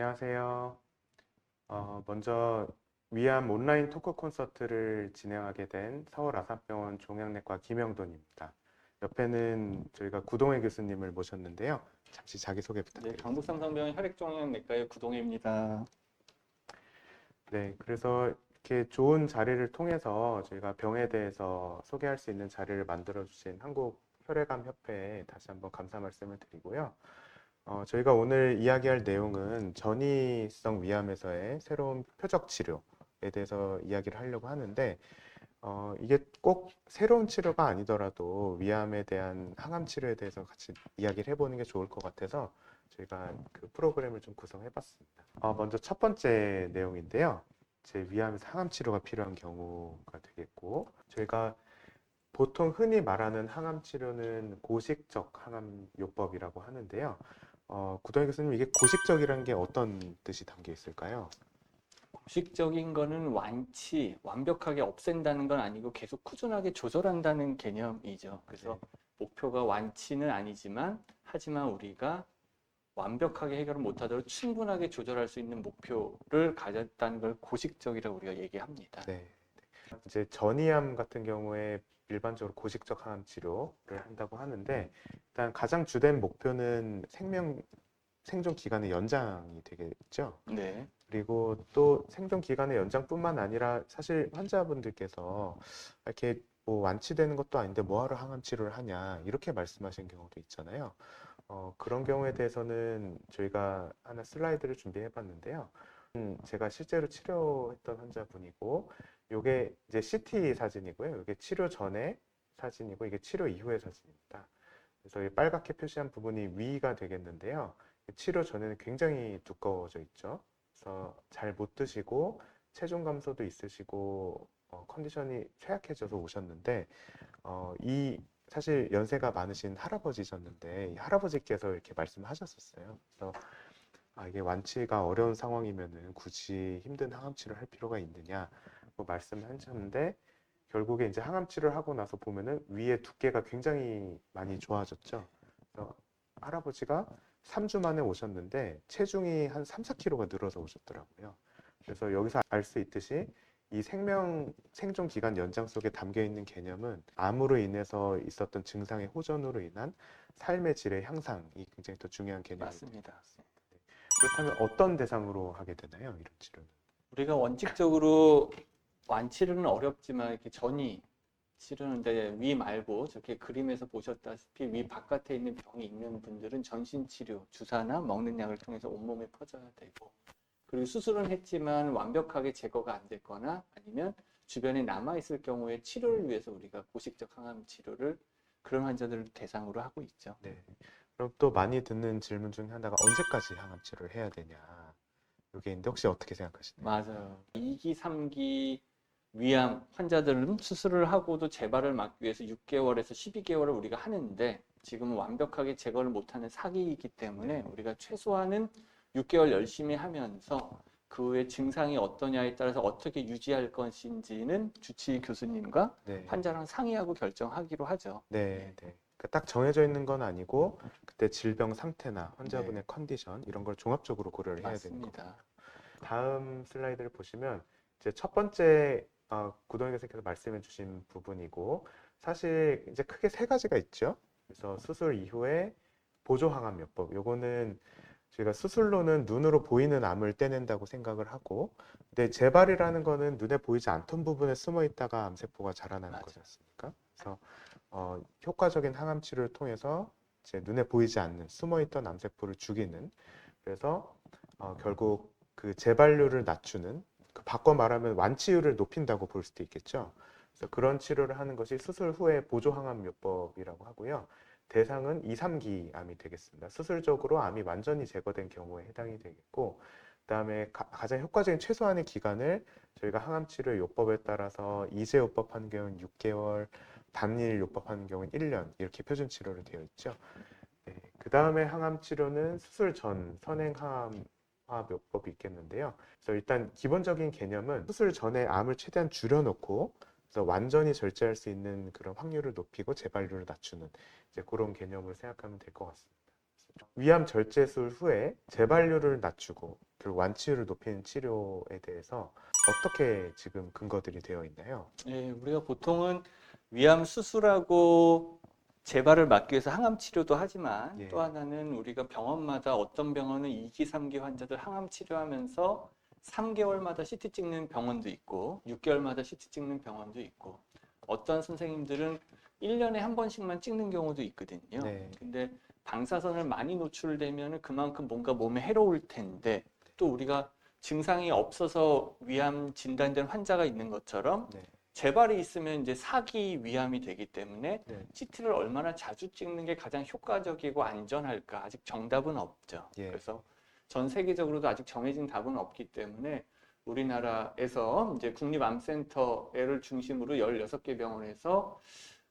안녕하세요. 먼저 위암 온라인 토크 콘서트를 진행하게 된 서울 아산병원 종양내과 김영돈입니다. 옆에는 저희가 구동혜 교수님을 모셨는데요. 잠시 자기소개 네, 부탁드립니다. 강북삼성병원 혈액종양내과의 구동혜입니다. 네, 그래서 이렇게 좋은 자리를 통해서 저희가 병에 대해서 소개할 수 있는 자리를 만들어주신 한국혈액암협회에 다시 한번 감사 말씀을 드리고요. 저희가 오늘 이야기할 내용은 전이성 위암에서의 새로운 표적 치료에 대해서 이야기를 하려고 하는데, 이게 꼭 새로운 치료가 아니더라도 위암에 대한 항암 치료에 대해서 같이 이야기를 해보는 게 좋을 것 같아서 저희가 그 프로그램을 좀 구성해봤습니다. 먼저 첫 번째 내용인데요. 제 위암에서 항암 치료가 필요한 경우가 되겠고, 저희가 보통 흔히 말하는 항암 치료는 고식적 항암 요법이라고 하는데요. 구동희 교수님, 이게 고식적이라는 게 어떤 뜻이 담겨 있을까요? 공식적인 거는 완벽하게 없앤다는 건 아니고 계속 꾸준하게 조절한다는 개념이죠. 그래서 네. 목표가 완치는 아니지만, 하지만 우리가 완벽하게 해결을 못하도록 충분하게 조절할 수 있는 목표를 가졌다는 걸 고식적이라고 우리가 얘기합니다. 네. 이제 전이암 같은 경우에 일반적으로 고식적 항암 치료를 한다고 하는데, 일단 가장 주된 목표는 생존 기간의 연장이 되겠죠. 네, 그리고 또 생존 기간의 연장뿐만 아니라 사실 환자분들께서 이렇게 뭐 완치되는 것도 아닌데 뭐하러 항암 치료를 하냐 이렇게 말씀하시는 경우도 있잖아요. 그런 경우에 대해서는 저희가 하나 슬라이드를 준비해 봤는데요. 제가 실제로 치료했던 환자분이고, 이게 이제 CT 사진이고요. 이게 치료 전에 사진이고, 이게 치료 이후의 사진입니다. 그래서 이 빨갛게 표시한 부분이 위가 되겠는데요. 치료 전에는 굉장히 두꺼워져 있죠. 그래서 잘 못 드시고, 체중 감소도 있으시고, 컨디션이 쇠약해져서 오셨는데, 이 사실 연세가 많으신 할아버지셨는데 이 할아버지께서 이렇게 말씀하셨었어요. 그래서 이게 완치가 어려운 상황이면은 굳이 힘든 항암 치료를 할 필요가 있느냐 고 말씀을 하셨는데, 결국에 이제 항암 치료를 하고 나서 보면은 위의 두께가 굉장히 많이 좋아졌죠. 그래서 할아버지가 3주 만에 오셨는데 체중이 한 3, 4kg가 늘어서 오셨더라고요. 그래서 여기서 알 수 있듯이 이 생존 기간 연장 속에 담겨 있는 개념은 암으로 인해서 있었던 증상의 호전으로 인한 삶의 질의 향상이 굉장히 더 중요한 개념이 됩니다. 맞습니다. 그렇다면 어떤 대상으로 하게 되나요? 이런 치료는? 우리가 원칙적으로 완치는 어렵지만 이렇게 전이 치료는데 위 말고 저렇게 그림에서 보셨다시피 위 바깥에 있는 병이 있는 분들은 전신 치료, 주사나 먹는 약을 통해서 온몸에 퍼져야 되고, 그리고 수술은 했지만 완벽하게 제거가 안 됐거나 아니면 주변에 남아있을 경우에 치료를 위해서 우리가 고식적 항암 치료를 그런 환자들을 대상으로 하고 있죠. 네. 그럼 또 많이 듣는 질문 중에 하나가 언제까지 항암 치료를 해야 되냐? 이게 있는데 혹시 어떻게 생각하시나요? 맞아요. 2기, 3기 위암 환자들은 수술을 하고도 재발을 막기 위해서 6개월에서 12개월을 우리가 하는데, 지금은 완벽하게 제거를 못하는 4기이기 때문에 네. 우리가 최소한은 6개월 열심히 하면서 그 후에 증상이 어떠냐에 따라서 어떻게 유지할 것인지는 주치의 교수님과 네. 환자랑 상의하고 결정하기로 하죠. 네. 네. 그러니까 딱 정해져 있는 건 아니고 그때 질병 상태나 환자분의 네, 컨디션 이런 걸 종합적으로 고려를 해야 되는 거고. 맞습니다. 다음 슬라이드를 보시면 이제 첫 번째 구동희 교수께서 말씀해 주신 부분이고, 사실 이제 크게 세 가지가 있죠. 그래서 수술 이후에 보조 항암 요법. 요거는 저희가 수술로는 눈으로 보이는 암을 떼낸다고 생각을 하고, 근데 재발이라는 거는 눈에 보이지 않던 부분에 숨어 있다가 암세포가 자라나는 거지 맞아. 않습니까? 그래서 효과적인 항암 치료를 통해서 이제 눈에 보이지 않는 숨어 있던 암세포를 죽이는, 그래서 결국 그 재발률을 낮추는, 그 바꿔 말하면 완치율을 높인다고 볼 수도 있겠죠. 그래서 그런 치료를 하는 것이 수술 후에 보조 항암 요법이라고 하고요. 대상은 2, 3기 암이 되겠습니다. 수술적으로 암이 완전히 제거된 경우에 해당이 되겠고, 그다음에 가장 효과적인 최소한의 기간을 저희가 항암 치료 요법에 따라서 이제 요법하는 경우는 6개월, 단일 요법하는 경우는 1년 이렇게 표준 치료로 되어 있죠. 네, 그 다음에 항암 치료는 수술 전 선행 항암 화학요법이 있겠는데요. 그래서 일단 기본적인 개념은 수술 전에 암을 최대한 줄여놓고, 그래서 완전히 절제할 수 있는 그런 확률을 높이고 재발률을 낮추는 이제 그런 개념으로 생각하면 될 것 같습니다. 위암 절제술 후에 재발률을 낮추고 그리고 완치율을 높이는 치료에 대해서 어떻게 지금 근거들이 되어 있나요? 예, 우리가 보통은 위암 수술하고 재발을 막기 위해서 항암 치료도 하지만 예. 또 하나는 우리가 병원마다 어떤 병원은 2기, 3기 환자들 항암 치료하면서 3개월마다 CT 찍는 병원도 있고 6개월마다 CT 찍는 병원도 있고 어떤 선생님들은 1년에 한 번씩만 찍는 경우도 있거든요. 네. 근데 방사선을 많이 노출되면 그만큼 뭔가 몸에 해로울 텐데 또 우리가 증상이 없어서 위암 진단된 환자가 있는 것처럼 네. 재발이 있으면 이제 4기 위암이 되기 때문에 네. CT를 얼마나 자주 찍는 게 가장 효과적이고 안전할까 아직 정답은 없죠. 예. 그래서 전 세계적으로도 아직 정해진 답은 없기 때문에 우리나라에서 이제 국립암센터를 중심으로 16개 병원에서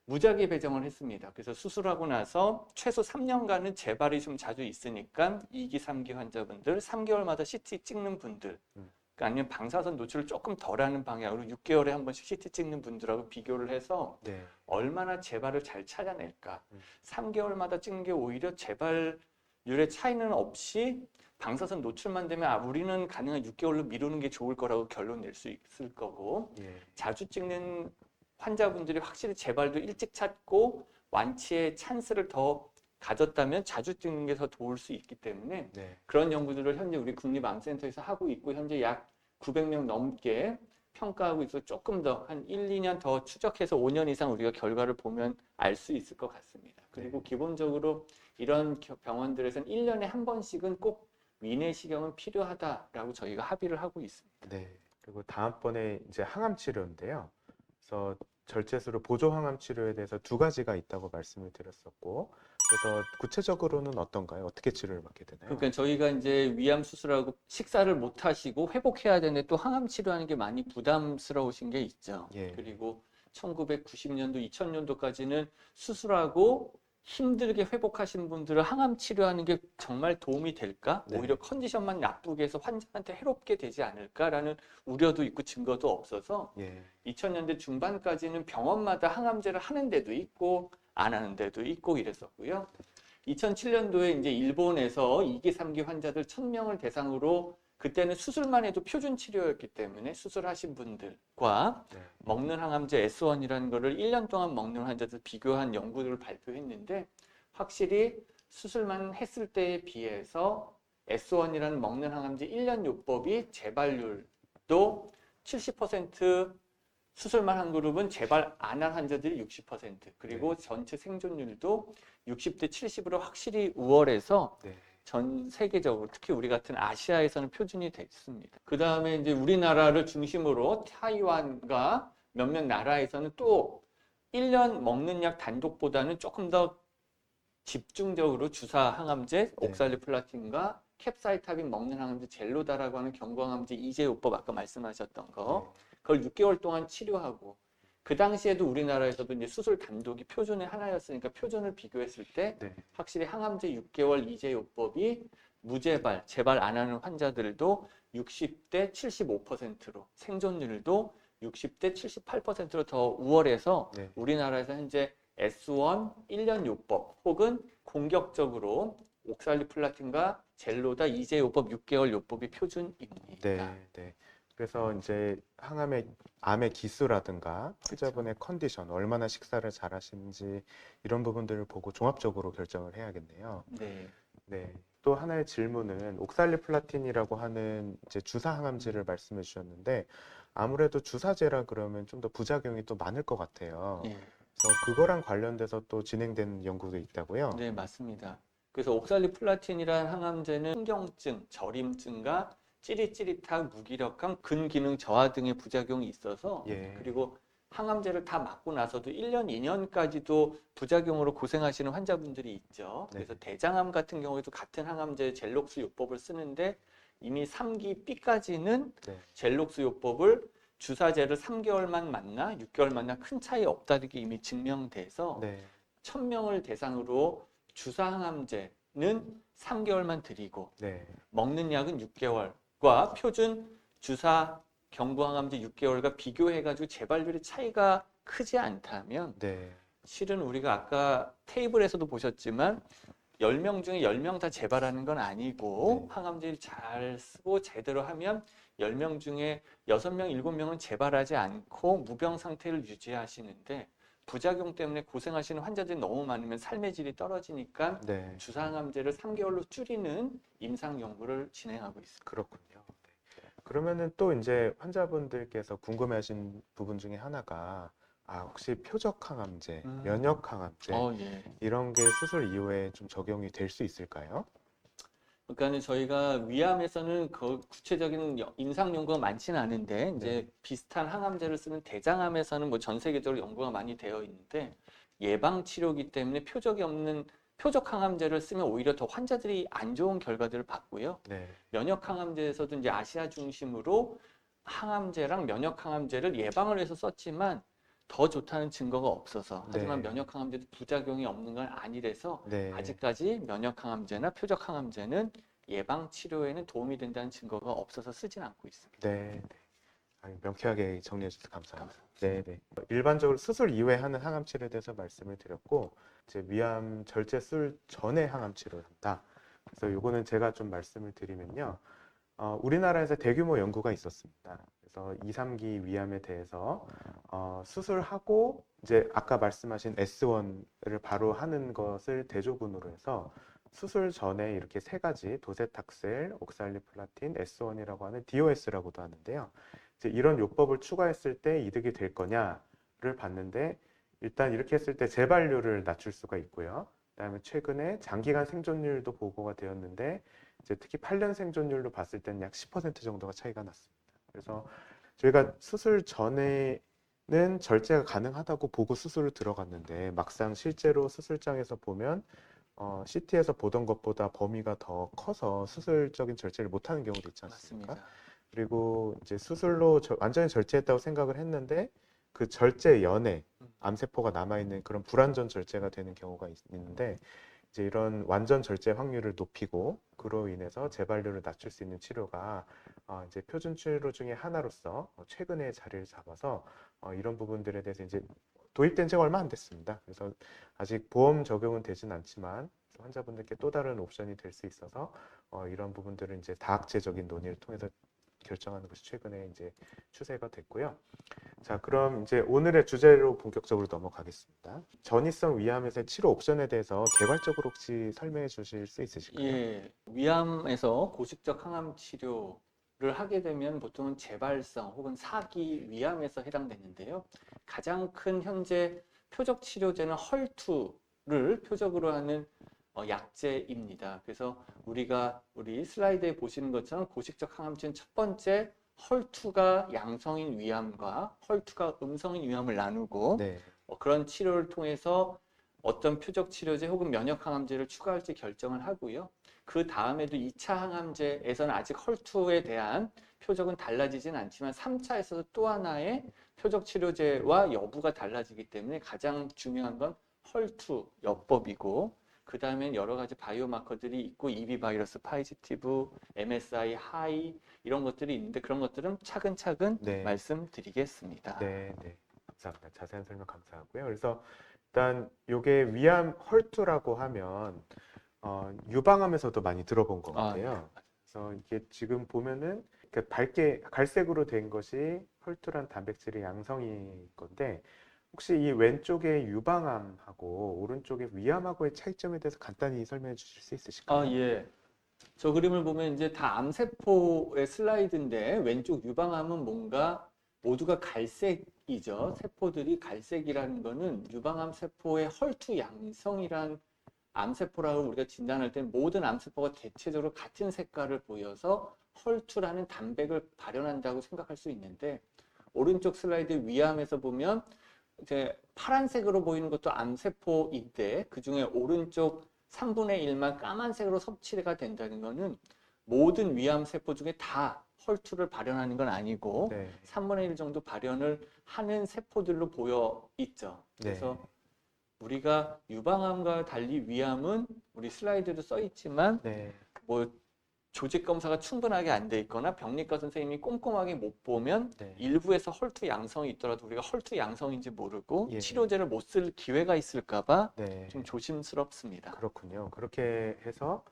무작위 배정을 했습니다. 그래서 수술하고 나서 최소 3년간은 재발이 좀 자주 있으니까 2기, 3기 환자분들, 3개월마다 CT 찍는 분들, 그러니까 아니면 방사선 노출을 조금 덜하는 방향으로 6개월에 한 번씩 CT 찍는 분들하고 비교를 해서 네. 얼마나 재발을 잘 찾아낼까. 음. 3개월마다 찍는 게 오히려 재발률의 차이는 없이 방사선 노출만 되면 우리는 가능한 6개월로 미루는 게 좋을 거라고 결론 낼 수 있을 거고 예. 자주 찍는 환자분들이 확실히 재발도 일찍 찾고 완치의 찬스를 더 가졌다면 자주 찍는 게 더 도울 수 있기 때문에 네. 그런 연구들을 현재 우리 국립암센터에서 하고 있고 현재 약 900명 넘게 평가하고 있어 조금 더 한 1, 2년 더 추적해서 5년 이상 우리가 결과를 보면 알 수 있을 것 같습니다. 그리고 기본적으로 이런 병원들에서는 1년에 한 번씩은 꼭 위내시경은 필요하다라고 저희가 합의를 하고 있습니다. 네. 그리고 다음번에 이제 항암 치료인데요. 그래서 절제술로 보조 항암 치료에 대해서 두 가지가 있다고 말씀을 드렸었고, 그래서 구체적으로는 어떤가요? 어떻게 치료를 받게 되나요? 그러니까 저희가 이제 위암 수술하고 식사를 못 하시고 회복해야 되는데 또 항암 치료하는 게 많이 부담스러우신 게 있죠. 예. 그리고 1990년도, 2000년도까지는 수술하고 힘들게 회복하신 분들을 항암 치료하는 게 정말 도움이 될까? 네. 오히려 컨디션만 나쁘게 해서 환자한테 해롭게 되지 않을까라는 우려도 있고 증거도 없어서 예. 2000년대 중반까지는 병원마다 항암제를 하는 데도 있고 안 하는 데도 있고 이랬었고요. 2007년도에 이제 일본에서 2기, 3기 환자들 1000명을 대상으로 그때는 수술만 해도 표준 치료였기 때문에 수술하신 분들과 네. 먹는 항암제 S1이라는 거를 1년 동안 먹는 환자들 비교한 연구를 발표했는데 확실히 수술만 했을 때에 비해서 S1이라는 먹는 항암제 1년 요법이 재발률도 70% 수술만 한 그룹은 재발 안 한 환자들이 60% 그리고 전체 생존율도 60대 70으로 확실히 우월해서 네. 전 세계적으로 특히 우리 같은 아시아에서는 표준이 됐습니다. 그 다음에 이제 우리나라를 중심으로 타이완과 몇몇 나라에서는 또 1년 먹는 약 단독보다는 조금 더 집중적으로 주사 항암제 옥살리플라틴과 캡사이타빈 먹는 항암제 젤로다라고 하는 경구항암제 이제요법 아까 말씀하셨던 거 그걸 6개월 동안 치료하고 그 당시에도 우리나라에서도 이제 수술 단독이 표준의 하나였으니까 표준을 비교했을 때 네. 확실히 항암제 6개월 이제요법이 무재발, 재발 안 하는 환자들도 60대 75%로 생존율도 60대 78%로 더 우월해서 네. 우리나라에서 현재 S1 1년 요법 혹은 공격적으로 옥살리플라틴과 젤로다 이제요법 6개월 요법이 표준입니다. 네. 네. 그래서 이제 암의 기수라든가 환자분의 컨디션, 얼마나 식사를 잘 하시는지 이런 부분들을 보고 종합적으로 결정을 해야겠네요. 네. 네. 또 하나의 질문은 옥살리플라틴이라고 하는 이제 주사 항암제를 말씀해 주셨는데 아무래도 주사제라 그러면 좀 더 부작용이 또 많을 것 같아요. 네. 그래서 그거랑 관련돼서 또 진행되는 연구도 있다고요? 네, 맞습니다. 그래서 옥살리플라틴이라는 항암제는 신경증, 저림증과 찌릿찌릿한 무기력함, 근기능 저하 등의 부작용이 있어서 예. 그리고 항암제를 다 맞고 나서도 1년, 2년까지도 부작용으로 고생하시는 환자분들이 있죠. 네. 그래서 대장암 같은 경우에도 같은 항암제 젤록스 요법을 쓰는데 이미 3기 B까지는 네. 젤록스 요법을 주사제를 3개월만 맞나 6개월 맞나 큰 차이 없다는 게 이미 증명돼서 네. 1000명을 대상으로 주사 항암제는 3개월만 드리고 네. 먹는 약은 6개월과 표준 주사 경구항암제 6개월과 비교해가지고 재발률의 차이가 크지 않다면 네. 실은 우리가 아까 테이블에서도 보셨지만 10명 중에 10명 다 재발하는 건 아니고 네. 항암제를 잘 쓰고 제대로 하면 10명 중에 6명, 7명은 재발하지 않고 무병 상태를 유지하시는데 부작용 때문에 고생하시는 환자들이 너무 많으면 삶의 질이 떨어지니까 네. 주사항암제를 3개월로 줄이는 임상 연구를 진행하고 있습니다. 그렇군요. 네. 그러면은 또 이제 환자분들께서 궁금해하신 부분 중에 하나가 혹시 표적 항암제, 면역 항암제 예. 이런 게 수술 이후에 좀 적용이 될 수 있을까요? 그러니까는 저희가 위암에서는 그 구체적인 임상 연구가 많지는 않은데 네. 이제 비슷한 항암제를 쓰는 대장암에서는 뭐 전 세계적으로 연구가 많이 되어 있는데 예방 치료기 때문에 표적이 없는 표적 항암제를 쓰면 오히려 더 환자들이 안 좋은 결과들을 받고요. 네. 면역 항암제에서도 이제 아시아 중심으로 항암제랑 면역 항암제를 예방을 위해서 썼지만 더 좋다는 증거가 없어서 하지만 네. 면역 항암제도 부작용이 없는 건 아니라서 네. 아직까지 면역 항암제나 표적 항암제는 예방 치료에는 도움이 된다는 증거가 없어서 쓰진 않고 있습니다. 네. 명쾌하게 정리해 주셔서 감사합니다. 네, 네. 일반적으로 수술 이후에 하는 항암 치료에 대해서 말씀을 드렸고, 이제 위암 절제 술 전에 항암 치료를 한다. 그래서 요거는 제가 좀 말씀을 드리면요. 우리나라에서 대규모 연구가 있었습니다. 그래서 2, 3기 위암에 대해서 수술하고 이제 아까 말씀하신 S1을 바로 하는 것을 대조군으로 해서 수술 전에 이렇게 세 가지 도세탁셀, 옥살리플라틴, S1이라고 하는 DOS라고도 하는데요. 이제 이런 요법을 추가했을 때 이득이 될 거냐를 봤는데 일단 이렇게 했을 때 재발률을 낮출 수가 있고요. 그다음에 최근에 장기간 생존율도 보고가 되었는데 이제 특히 8년 생존율로 봤을 때는 약 10% 정도가 차이가 났습니다. 그래서 저희가 수술 전에는 절제가 가능하다고 보고 수술을 들어갔는데 막상 실제로 수술장에서 보면 CT에서 보던 것보다 범위가 더 커서 수술적인 절제를 못하는 경우도 있지 않습니까? 맞습니다. 그리고 이제 수술로 완전히 절제했다고 생각을 했는데 그 절제 연에 암세포가 남아있는 그런 불완전 절제가 되는 경우가 있는데 이제 이런 완전 절제 확률을 높이고 그로 인해서 재발률을 낮출 수 있는 치료가 이제 표준 치료 중에 하나로서 최근에 자리를 잡아서 이런 부분들에 대해서 이제 도입된 지가 얼마 안 됐습니다. 그래서 아직 보험 적용은 되진 않지만 환자분들께 또 다른 옵션이 될 수 있어서 이런 부분들은 이제 다학제적인 논의를 통해서 결정하는 것이 최근에 이제 추세가 됐고요. 자, 그럼 이제 오늘의 주제로 본격적으로 넘어가겠습니다. 전이성 위암에서의 치료 옵션에 대해서 개괄적으로 혹시 설명해 주실 수 있으실까요? 예, 위암에서 고식적 항암 치료를 하게 되면 보통은 재발성 혹은 사기 위암에서 해당되는데요. 가장 큰 현재 표적 치료제는 헐투를 표적으로 하는 약제입니다. 그래서 우리 슬라이드에 보시는 것처럼 고식적 항암제는 첫 번째 헐투가 양성인 위암과 헐투가 음성인 위암을 나누고 네, 그런 치료를 통해서 어떤 표적 치료제 혹은 면역 항암제를 추가할지 결정을 하고요. 그 다음에도 2차 항암제에서는 아직 헐투에 대한 표적은 달라지진 않지만 3차에서도 또 하나의 표적 치료제와 여부가 달라지기 때문에 가장 중요한 건 헐투 여법이고 그 다음엔 여러 가지 바이오마커들이 있고 EB 바이러스 파이지티브, MSI 하이 이런 것들이 있는데 그런 것들은 차근차근 네. 말씀드리겠습니다. 네, 네. 감사합니다. 자세한 설명 감사하고요. 그래서 일단 이게 위암 헐투라고 하면 유방암에서도 많이 들어본 것 같아요. 그래서 이게 지금 보면은 이렇게 밝게 갈색으로 된 것이 헐투란 단백질의 양성인 건데 혹시 이 왼쪽의 유방암하고 오른쪽의 위암하고의 차이점에 대해서 간단히 설명해 주실 수 있으실까요? 예. 저 그림을 보면 이제 다 암세포의 슬라이드인데 왼쪽 유방암은 뭔가 모두가 갈색이죠. 세포들이 갈색이라는 거는 유방암 세포의 헐투 양성이란 암세포라고 우리가 진단할 때 모든 암세포가 대체적으로 같은 색깔을 보여서 헐투라는 단백을 발현한다고 생각할 수 있는데 오른쪽 슬라이드 위암에서 보면 이제 파란색으로 보이는 것도 암세포인데 그중에 오른쪽 3분의 1만 까만색으로 섭취가 된다는 것은 모든 위암세포 중에 다 헐투를 발현하는 건 아니고 네. 3분의 1 정도 발현을 하는 세포들로 보여 있죠. 그래서 네. 우리가 유방암과 달리 위암은 우리 슬라이드도 써 있지만 네. 뭐 조직 검사가 충분하게 안 돼 있거나 병리과 선생님이 꼼꼼하게 못 보면 네. 일부에서 헐투 양성이 있더라도 우리가 헐투 양성인지 모르고 예. 치료제를 못 쓸 기회가 있을까 봐 네. 좀 조심스럽습니다. 그렇군요. 그렇게 해서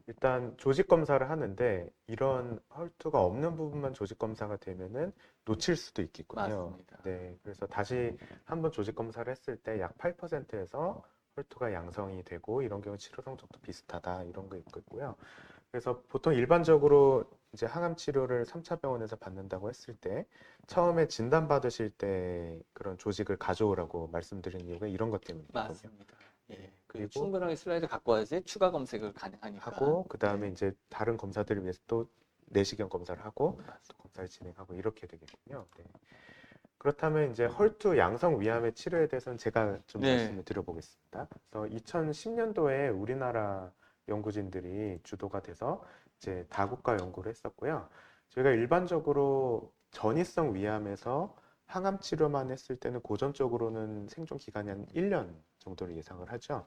일단 조직 검사를 하는데 이런 헐투가 없는 부분만 조직 검사가 되면은 놓칠 수도 있겠군요. 맞습니다. 네. 그래서 다시 한번 조직 검사를 했을 때 약 8%에서 헐투가 양성이 되고 이런 경우 치료 성적도 비슷하다 이런 거 있고요. 그래서 보통 일반적으로 이제 항암 치료를 3차 병원에서 받는다고 했을 때 처음에 진단 받으실 때 그런 조직을 가져오라고 말씀드리는 이유가 이런 것 때문이거든요. 맞습니다. 예. 그리고 충분하게 슬라이드 갖고 와야지 추가 검색을 가능하니까. 하고 그다음에 네. 이제 다른 검사들을 위해서 또 내시경 검사를 하고 또 검사를 진행하고 이렇게 되겠군요. 네. 그렇다면 이제 헐투 양성 위암의 치료에 대해서는 제가 좀 네. 말씀을 드려보겠습니다. 그래서 2010년도에 우리나라 연구진들이 주도가 돼서 이제 다국가 연구를 했었고요. 저희가 일반적으로 전이성 위암에서 항암 치료만 했을 때는 고전적으로는 생존 기간이 한 1년 정도를 예상을 하죠.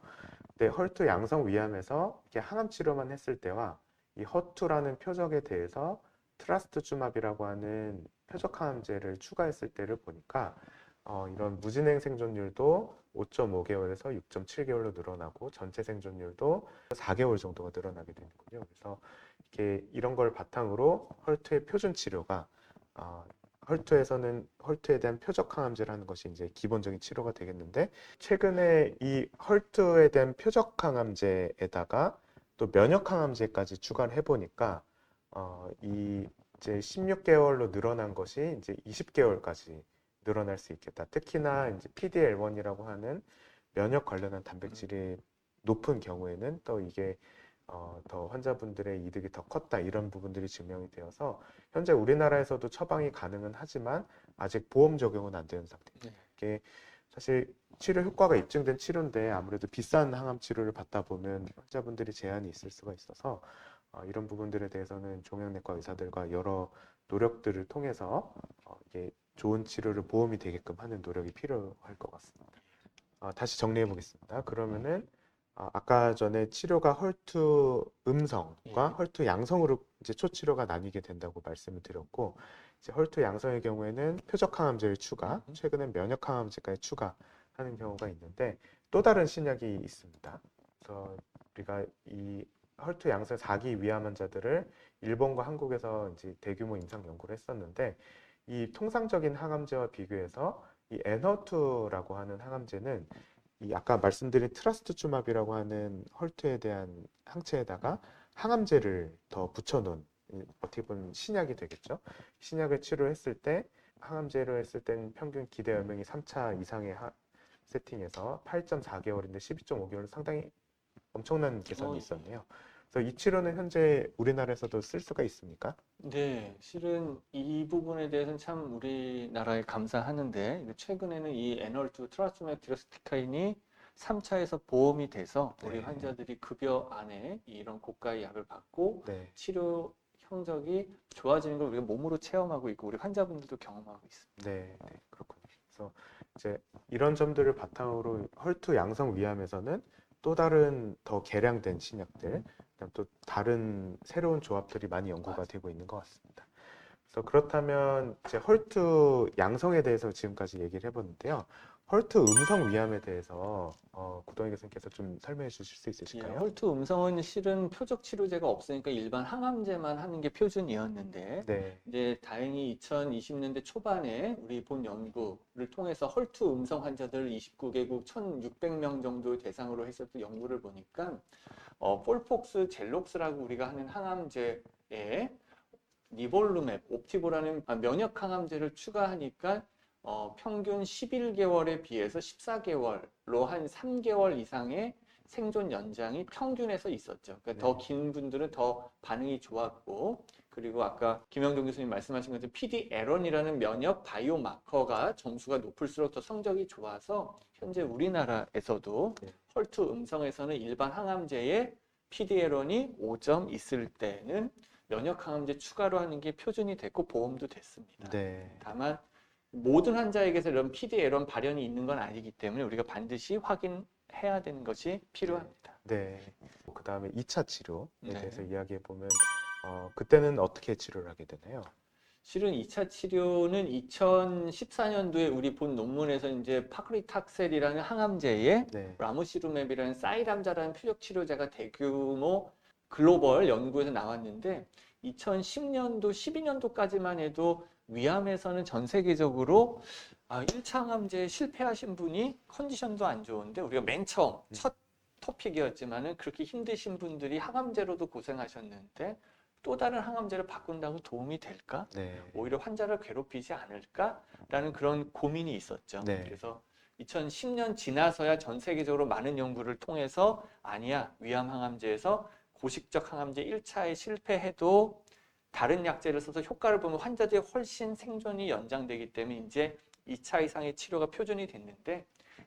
근데 헐투 양성 위암에서 이렇게 항암 치료만 했을 때와 이 허투라는 표적에 대해서 트라스트주맙이라고 하는 표적 항암제를 추가했을 때를 보니까 이런 무진행 생존율도 5.5개월에서 6.7개월로 늘어나고 전체 생존율도 4개월 정도가 늘어나게 되는군요. 그래서 이렇게 이런 걸 바탕으로 헐투의 표준 치료가 헐투에서는 헐투에 대한 표적 항암제라는 것이 이제 기본적인 치료가 되겠는데 최근에 이 헐투에 대한 표적 항암제에다가 또 면역 항암제까지 추가를 해보니까 이 이제 16개월로 늘어난 것이 이제 20개월까지 늘어날 수 있겠다. 특히나 이제 PDL1이라고 하는 면역 관련한 단백질이 높은 경우에는 또 이게 더 환자분들의 이득이 더 컸다 이런 부분들이 증명이 되어서 현재 우리나라에서도 처방이 가능은 하지만 아직 보험 적용은 안 되는 상태입니다. 이게 사실 치료 효과가 입증된 치료인데 아무래도 비싼 항암 치료를 받다 보면 환자분들이 제한이 있을 수가 있어서 이런 부분들에 대해서는 종양내과 의사들과 여러 노력들을 통해서 이게 좋은 치료를 보험이 되게끔 하는 노력이 필요할 것 같습니다. 다시 정리해 보겠습니다. 그러면은 아까 전에 치료가 헐투 음성과 헐투 양성으로 이제 초치료가 나뉘게 된다고 말씀을 드렸고 이제 헐투 양성의 경우에는 표적 항암제를 추가, 최근엔 면역 항암제까지 추가하는 경우가 있는데 또 다른 신약이 있습니다. 그래서 우리가 이 헐투 양성 4기 위암 환자들을 일본과 한국에서 이제 대규모 임상 연구를 했었는데 이 통상적인 항암제와 비교해서 이 엔허투라고 하는 항암제는 이 아까 말씀드린 트라스트주맙이라고 하는 헐투에 대한 항체에다가 항암제를 더 붙여놓은 어떻게 보면 신약이 되겠죠. 신약을 치료했을 때 항암제로 했을 땐 평균 기대 연명이 3차 이상의 세팅에서 8.4개월인데 12.5개월은 상당히 엄청난 개선이 있었네요. 그래서 이 치료는 현재 우리나라에서도 쓸 수가 있습니까? 네, 실은 이 부분에 대해서는 참 우리나라에 감사하는데 최근에는 이 애널투 트라스메 디럭스티카인이 3차에서 보험이 돼서 우리 네. 환자들이 급여 안에 이런 고가의 약을 받고 네. 치료 형적이 좋아지는 걸 우리가 몸으로 체험하고 있고 우리 환자분들도 경험하고 있습니다. 네, 그렇군요. 그래서 이제 이런 점들을 바탕으로 헐투 양성 위암에서는 또 다른 더 개량된 신약들, 그다음 또 다른 새로운 조합들이 많이 연구가 되고 있는 것 같습니다. 그래서 그렇다면 이제 헐투 양성에 대해서 지금까지 얘기를 해봤는데요. 헐투 음성 위암에 대해서 구동희 교수님께서 좀 설명해 주실 수 예, 있으실까요? 헐투 음성은 실은 표적 치료제가 없으니까 일반 항암제만 하는 게 표준이었는데 네, 이제 다행히 2020년대 초반에 우리 본 연구를 통해서 헐투 음성 환자들 29개국 1,600명 정도 대상으로 했었던 연구를 보니까 폴폭스 젤록스라고 우리가 하는 항암제에 니볼루맵, 옵티보라는 면역 항암제를 추가하니까 평균 11개월에 비해서 14개월로 한 3개월 이상의 생존 연장이 평균에서 있었죠. 그러니까 네. 더 긴 분들은 더 반응이 좋았고, 그리고 아까 김영종 교수님 말씀하신 것처럼 PD-L1이라는 면역 바이오 마커가 점수가 높을수록 더 성적이 좋아서 현재 우리나라에서도 네. 헐투 음성에서는 일반 항암제에 PD-L1이 5점 있을 때는 면역 항암제 추가로 하는 게 표준이 됐고 보험도 됐습니다. 네. 다만 모든 환자에게서 이런 PD-L1 발현이 있는 건 아니기 때문에 우리가 반드시 확인해야 되는 것이 필요합니다. 네. 그 다음에 2차 치료에 네. 대해서 이야기해 보면 그때는 어떻게 치료를 하게 되나요? 실은 2차 치료는 2014년도에 우리 본 논문에서 이제 파크리탁셀이라는 항암제에 네, 라무시루맵이라는 사이람자라는 표적 치료제가 대규모 글로벌 연구에서 나왔는데 2010년도, 12년도까지만 해도 위암에서는 전 세계적으로 1차 항암제에 실패하신 분이 컨디션도 안 좋은데 우리가 맨 처음 첫 토픽이었지만은 그렇게 힘드신 분들이 항암제로도 고생하셨는데 또 다른 항암제를 바꾼다고 도움이 될까? 네, 오히려 환자를 괴롭히지 않을까라는 그런 고민이 있었죠. 네, 그래서 2010년 지나서야 전 세계적으로 많은 연구를 통해서 아니야, 위암 항암제에서 고식적 항암제 1차에 실패해도 다른 약제를 써서 효과를 보면 환자들이 훨씬 생존이 연장되기 때문에 이제 2차 이상의 치료가 표준이 됐는데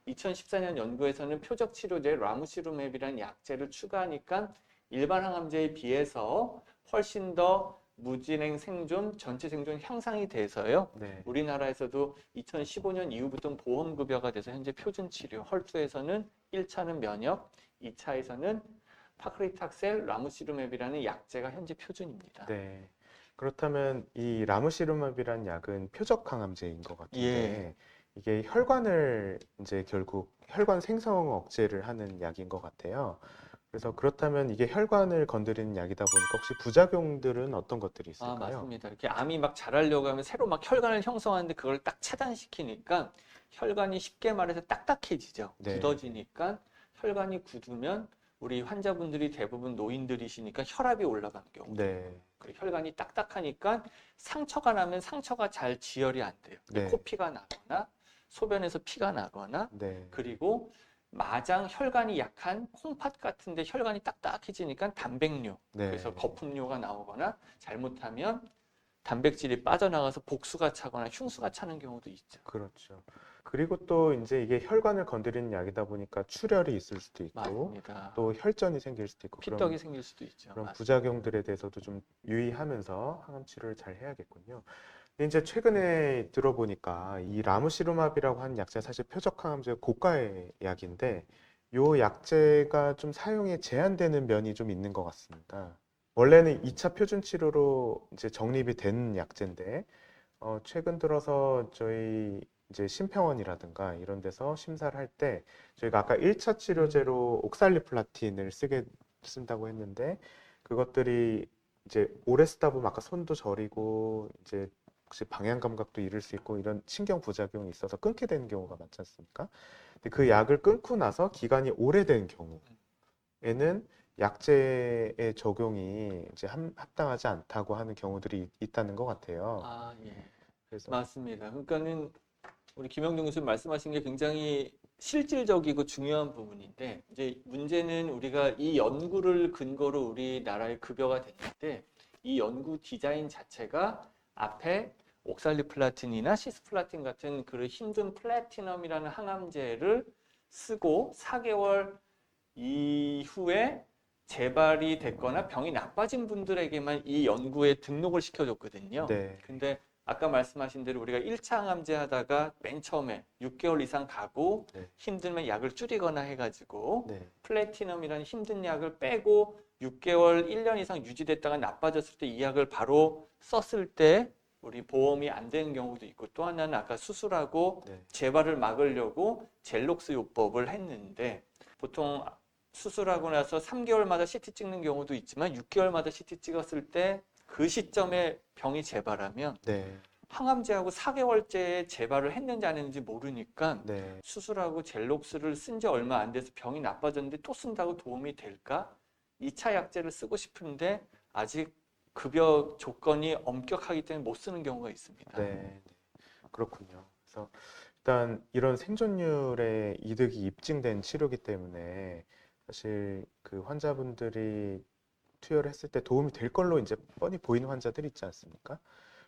2014년 연구에서는 표적 치료제 라무시루맵이라는 약제를 추가하니까 일반 항암제에 비해서 훨씬 더 무진행 생존, 전체 생존 향상이 돼서요. 네, 우리나라에서도 2015년 이후부터 보험급여가 돼서 현재 표준 치료, 헐투에서는 1차는 면역, 2차에서는 파크리탁셀, 라무시루맵이라는 약제가 현재 표준입니다. 네. 그렇다면 이 라무시루맵이라는 약은 표적 항암제인 것 예. 같은데 이게 혈관을 이제 결국 혈관 생성 억제를 하는 약인 것 같아요. 그래서 그렇다면 이게 혈관을 건드리는 약이다 보니까 혹시 부작용들은 어떤 것들이 있을까요? 맞습니다. 이렇게 암이 막 자라려고 하면 새로 막 혈관을 형성하는데 그걸 딱 차단시키니까 혈관이 쉽게 말해서 딱딱해지죠. 네, 굳어지니까 혈관이 굳으면 우리 환자분들이 대부분 노인들이시니까 혈압이 올라가는 경우도 있고 네, 그리고 혈관이 딱딱하니까 상처가 나면 상처가 잘 지혈이 안 돼요. 네, 코피가 나거나 소변에서 피가 나거나 네, 그리고 마장 혈관이 약한 콩팥 같은데 혈관이 딱딱해지니까 단백뇨 그래서 네. 거품뇨가 나오거나 잘못하면 단백질이 빠져나가서 복수가 차거나 흉수가 차는 경우도 있죠. 그렇죠. 그리고 또 이제 이게 혈관을 건드리는 약이다 보니까 출혈이 있을 수도 있고 맞습니다. 또 혈전이 생길 수도 있고 피떡이 생길 수도 있죠. 그런 맞습니다. 부작용들에 대해서도 좀 유의하면서 항암 치료를 잘 해야겠군요. 근데 이제 최근에 들어보니까 이 라무시루맙이라고 하는 약제 사실 표적 항암제 고가의 약인데 요 약제가 좀 사용에 제한되는 면이 좀 있는 것 같습니다. 원래는 2차 표준 치료로 이제 정립이 된 약제인데 최근 들어서 저희 이제 심평원이라든가 이런 데서 심사를 할 때 저희가 아까 1차 치료제로 옥살리플라틴을 쓴다고 했는데 그것들이 이제 오래 쓰다 보면 아까 손도 저리고 이제 혹시 방향 감각도 잃을 수 있고 이런 신경 부작용이 있어서 끊게 되는 경우가 많지 않습니까? 근데 그 약을 끊고 나서 기간이 오래된 경우에는 약제의 적용이 이제 합당하지 않다고 하는 경우들이 있다는 것 같아요. 예. 그래서 맞습니다. 그러니까는 우리 김영중 교수님 말씀하신 게 굉장히 실질적이고 중요한 부분인데 이제 문제는 우리가 이 연구를 근거로 우리나라에 급여가 됐는데 이 연구 디자인 자체가 앞에 옥살리플라틴이나 시스플라틴 같은 그 힘든 플래티넘이라는 항암제를 쓰고 4개월 이후에 재발이 됐거나 병이 나빠진 분들에게만 이 연구에 등록을 시켜줬거든요. 네, 근데 아까 말씀하신 대로 우리가 1차 항암제 하다가 맨 처음에 6개월 이상 가고 네, 힘들면 약을 줄이거나 해가지고 네, 플래티넘이라는 힘든 약을 빼고 6개월, 1년 이상 유지됐다가 나빠졌을 때 이 약을 바로 썼을 때 우리 보험이 안 되는 경우도 있고 또 하나는 아까 수술하고 네, 재발을 막으려고 젤록스 요법을 했는데 보통 수술하고 나서 3개월마다 CT 찍는 경우도 있지만 6개월마다 CT 찍었을 때 그 시점에 병이 재발하면 네, 항암제하고 4개월째에 재발을 했는지 안 했는지 모르니까 네, 수술하고 젤록스를 쓴 지 얼마 안 돼서 병이 나빠졌는데 또 쓴다고 도움이 될까? 2차 약제를 쓰고 싶은데 아직 급여 조건이 엄격하기 때문에 못 쓰는 경우가 있습니다. 네, 그렇군요. 그래서 일단 이런 생존율의 이득이 입증된 치료기 때문에 사실 그 환자분들이 투여를 했을 때 도움이 될 걸로 이제 뻔히 보이는 환자들이 있지 않습니까?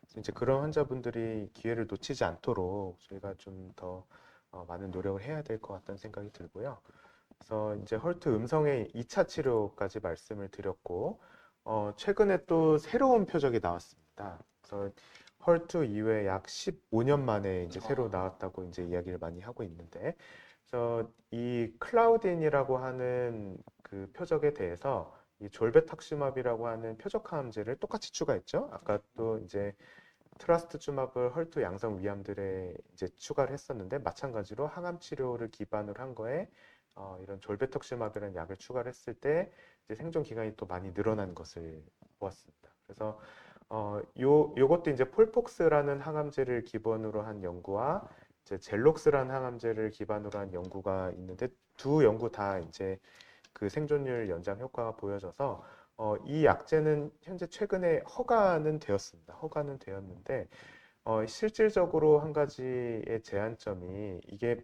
그래서 이제 그런 환자분들이 기회를 놓치지 않도록 저희가 좀 더 많은 노력을 해야 될 것 같다는 생각이 들고요. 그래서 이제 헐트 음성의 2차 치료까지 말씀을 드렸고, 최근에 또 새로운 표적이 나왔습니다. 그래서 헐트 이후에 약 15년 만에 이제 새로 나왔다고 이제 이야기를 많이 하고 있는데, 그래서 이 클라우딘이라고 하는 그 표적에 대해서 이 졸베탁시맙이라고 하는 표적항암제를 똑같이 추가했죠. 아까 또 이제 트라스트주맙을 헐투 양성 위암들에 이제 추가를 했었는데 마찬가지로 항암 치료를 기반으로 한 거에 이런 졸베턱시맙이라는 약을 추가를 했을 때 이제 생존 기간이 또 많이 늘어난 것을 보았습니다. 그래서 요것도 이제 폴폭스라는 항암제를 기본으로 한 연구와 이제 젤록스라는 항암제를 기반으로 한 연구가 있는데 두 연구 다 이제 그 생존율 연장 효과가 보여져서 이 약제는 현재 최근에 허가는 되었습니다. 허가는 되었는데 실질적으로 한 가지의 제한점이 이게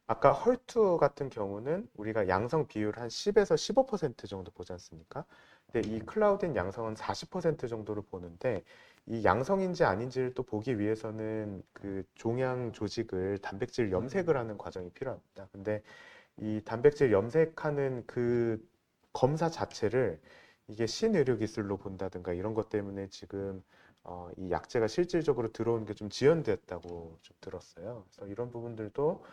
아까 헐투 같은 경우는 우리가 양성 비율 한 10에서 15% 정도 보지 않습니까? 근데 이 클라우딘 양성은 40% 정도를 보는데 이 양성인지 아닌지를 또 보기 위해서는 그 종양 조직을 단백질 염색을 하는 과정이 필요합니다. 근데 이 단백질 염색하는 그 검사 자체를 이게 신의료 기술로 본다든가 이런 것 때문에 지금 이 약제가 실질적으로 들어오는 게 좀 지연됐다고 좀 들었어요. 그래서 이런 부분들도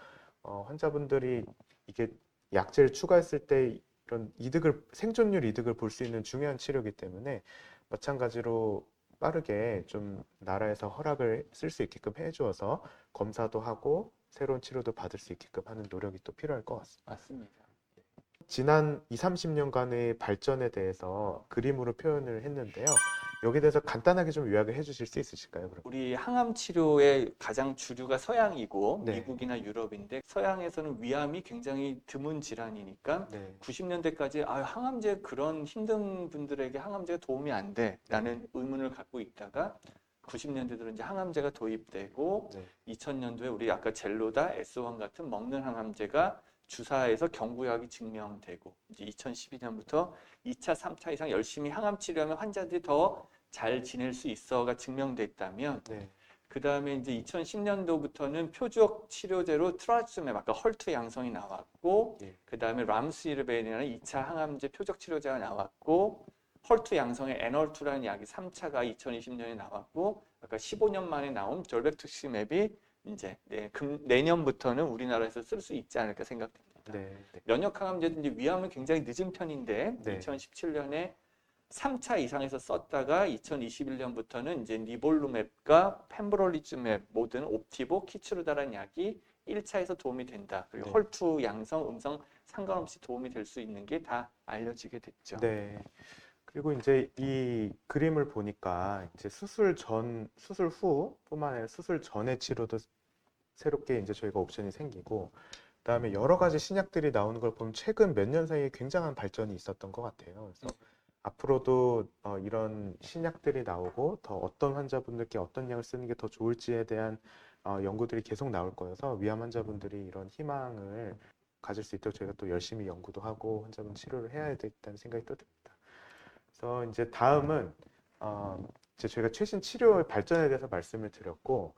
환자분들이 이게 약제를 추가했을 때 이런 이득을 생존율 이득을 볼 수 있는 중요한 치료이기 때문에 마찬가지로 빠르게 좀 나라에서 허락을 쓸 수 있게끔 해주어서 검사도 하고 새로운 치료도 받을 수 있게끔 하는 노력이 또 필요할 것 같습니다. 맞습니다. 지난 2, 30년간의 발전에 대해서 그림으로 표현을 했는데요. 여기에 대해서 간단하게 좀 요약을 해주실 수 있으실까요? 그럼? 우리 항암 치료의 가장 주류가 서양이고 네. 미국이나 유럽인데 서양에서는 위암이 굉장히 드문 질환이니까 네. 90년대까지 항암제 그런 힘든 분들에게 항암제가 도움이 안 돼라는 의문을 갖고 있다가 90년대 들은 이제 항암제가 도입되고 네. 2000년도에 우리 아까 젤로다, S1 같은 먹는 항암제가 주사에서 경구약이 증명되고 이제 2012년부터 2차, 3차 이상 열심히 항암 치료하면 환자들이 더 잘 지낼 수 있어가 증명됐다면 네. 그 다음에 이제 2010년도부터는 표적 치료제로 트라스맵 아까 헐투 양성이 나왔고 예. 그 다음에 람스이르베인이라는 2차 항암제 표적 치료제가 나왔고 헐투 양성의 애널투라는 약이 3차가 2020년에 나왔고 아까 15년 만에 나온 졸베투시맵이 이제 내년부터는 우리나라에서 쓸 수 있지 않을까 생각됩니다. 네. 네. 면역 항암제도 이제 위험은 굉장히 늦은 편인데 네. 2017년에 3차 이상에서 썼다가 2021년부터는 이제 니볼루맵과 펜브롤리즈맵 모든 옵티보, 키츠루다라는 약이 1차에서 도움이 된다. 그리고 네. 헐투 양성, 음성 상관없이 도움이 될 수 있는 게 다 알려지게 됐죠. 네. 그리고 이제 이 그림을 보니까 이제 수술 전, 수술 후뿐만 아니라 수술 전의 치료도 새롭게 이제 저희가 옵션이 생기고, 그다음에 여러 가지 신약들이 나오는 걸 보면 최근 몇 년 사이에 굉장한 발전이 있었던 것 같아요. 그래서 앞으로도 이런 신약들이 나오고 더 어떤 환자분들께 어떤 약을 쓰는 게 더 좋을지에 대한 연구들이 계속 나올 거여서 위암 환자분들이 이런 희망을 가질 수 있도록 저희가 또 열심히 연구도 하고 환자분 치료를 해야 되겠다는 생각이 또 듭니다. 그래서 이제 다음은 이제 저희가 최신 치료의 발전에 대해서 말씀을 드렸고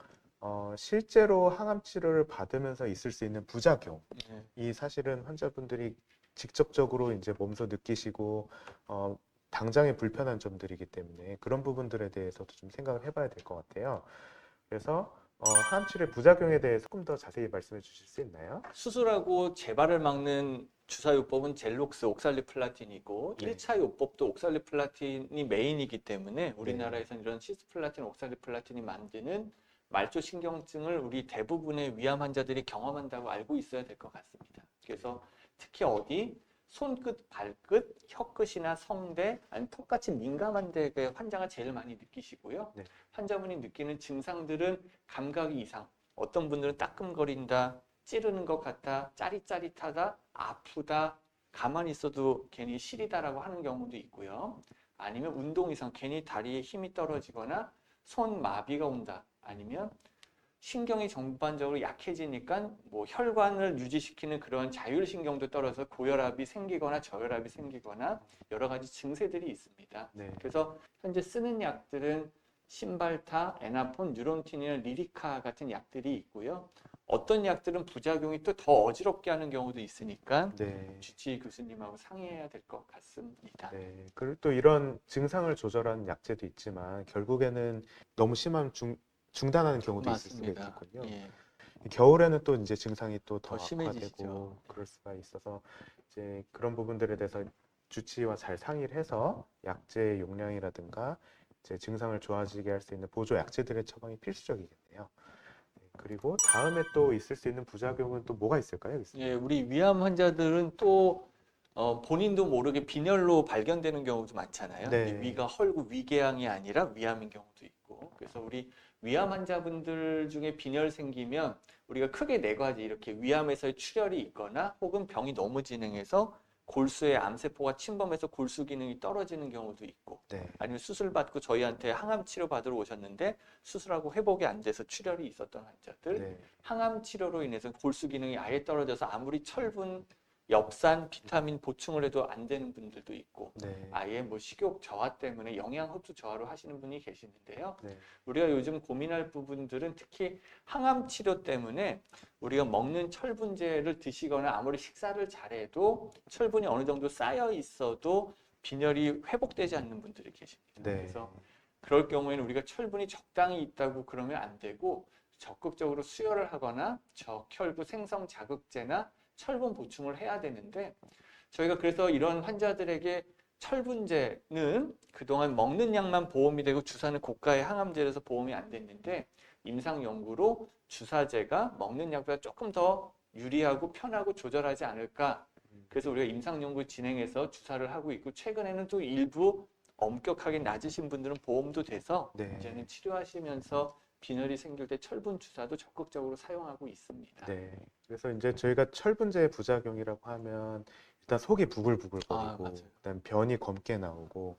실제로 항암 치료를 받으면서 있을 수 있는 부작용이 사실은 환자분들이 직접적으로 이제 몸소 느끼시고 당장의 불편한 점들이기 때문에 그런 부분들에 대해서도 좀 생각을 해봐야 될 것 같아요. 그래서 항암 치료의 부작용에 대해서 조금 더 자세히 말씀해 주실 수 있나요? 수술하고 재발을 막는 주사요법은 젤록스, 옥살리플라틴이고 네. 1차 요법도 옥살리플라틴이 메인이기 때문에 우리나라에서는 이런 시스플라틴, 옥살리플라틴이 만드는 말초신경증을 우리 대부분의 위암 환자들이 경험한다고 알고 있어야 될 것 같습니다. 그래서 특히 어디 손끝, 발끝, 혀끝이나 성대, 아니면 턱같이 민감한 데에 환자가 제일 많이 느끼시고요. 네. 환자분이 느끼는 증상들은 감각 이상, 어떤 분들은 따끔거린다, 찌르는 것 같다, 짜릿짜릿하다, 아프다, 가만히 있어도 괜히 시리다라고 하는 경우도 있고요. 아니면 운동 이상, 괜히 다리에 힘이 떨어지거나 손 마비가 온다. 아니면 신경이 전반적으로 약해지니까 뭐 혈관을 유지시키는 그런 자율신경도 떨어져서 고혈압이 생기거나 저혈압이 생기거나 여러 가지 증세들이 있습니다. 네. 그래서 현재 쓰는 약들은 신발타, 에나폰, 뉴론틴이나 리리카 같은 약들이 있고요. 어떤 약들은 부작용이 또 더 어지럽게 하는 경우도 있으니까 네. 주치의 교수님하고 상의해야 될 것 같습니다. 네. 그리고 또 이런 증상을 조절하는 약제도 있지만 결국에는 너무 심하면 중단하는 경우도 있을 수가 맞습니다. 있겠군요. 예. 겨울에는 또 이제 증상이 또 더 더 심해지시죠. 악화되고 그럴 수가 있어서 이제 그런 부분들에 대해서 주치의와 잘 상의를 해서 약제 용량이라든가 이제 증상을 좋아지게 할 수 있는 보조 약제들의 처방이 필수적이겠네요. 네, 그리고 다음에 또 있을 수 있는 부작용은 또 뭐가 있을까요, 교수님? 예, 우리 위암 환자들은 또 본인도 모르게 빈혈로 발견되는 경우도 많잖아요. 이게 네, 위가 헐고 위궤양이 아니라 위암인 경우도 있고. 그래서 우리 위암 환자분들 중에 빈혈 생기면 우리가 크게 네 가지 이렇게 위암에서의 출혈이 있거나 혹은 병이 너무 진행해서 골수에 암세포가 침범해서 골수 기능이 떨어지는 경우도 있고 네, 아니면 수술 받고 저희한테 항암 치료 받으러 오셨는데 수술하고 회복이 안 돼서 출혈이 있었던 환자들 네, 항암 치료로 인해서 골수 기능이 아예 떨어져서 아무리 철분, 엽산, 비타민 보충을 해도 안 되는 분들도 있고 네, 아예 뭐 식욕 저하 때문에 영양 흡수 저하로 하시는 분이 계시는데요. 네, 우리가 요즘 고민할 부분들은 특히 항암 치료 때문에 우리가 먹는 철분제를 드시거나 아무리 식사를 잘해도 철분이 어느 정도 쌓여 있어도 빈혈이 회복되지 않는 분들이 계십니다. 네, 그래서 그럴 경우에는 우리가 철분이 적당히 있다고 그러면 안 되고 적극적으로 수혈을 하거나 적혈구 생성 자극제나 철분 보충을 해야 되는데 저희가 그래서 이런 환자들에게 철분제는 그동안 먹는 약만 보험이 되고 주사는 고가의 항암제라서 보험이 안 됐는데 임상 연구로 주사제가 먹는 약보다 조금 더 유리하고 편하고 조절하지 않을까. 그래서 우리가 임상 연구 진행해서 주사를 하고 있고 최근에는 또 일부 엄격하게 낮으신 분들은 보험도 돼서 네, 이제는 치료하시면서 빈혈이 생길 때 철분 주사도 적극적으로 사용하고 있습니다. 네. 그래서 이제 저희가 철분제 부작용이라고 하면 일단 속이 아, 부글부글거리고, 맞아요. 그다음 변이 검게 나오고,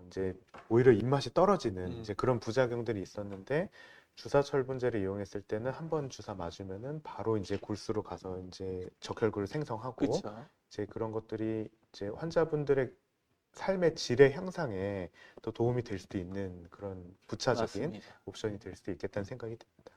이제 오히려 입맛이 떨어지는 음, 이제 그런 부작용들이 있었는데 주사 철분제를 이용했을 때는 한 번 주사 맞으면은 바로 이제 골수로 가서 이제 적혈구를 생성하고 그렇죠. 이제 그런 것들이 이제 환자분들의 삶의 질의 향상에 또 도움이 될 수도 있는 그런 부차적인 맞습니다. 옵션이 될 수도 있겠다는 생각이 듭니다.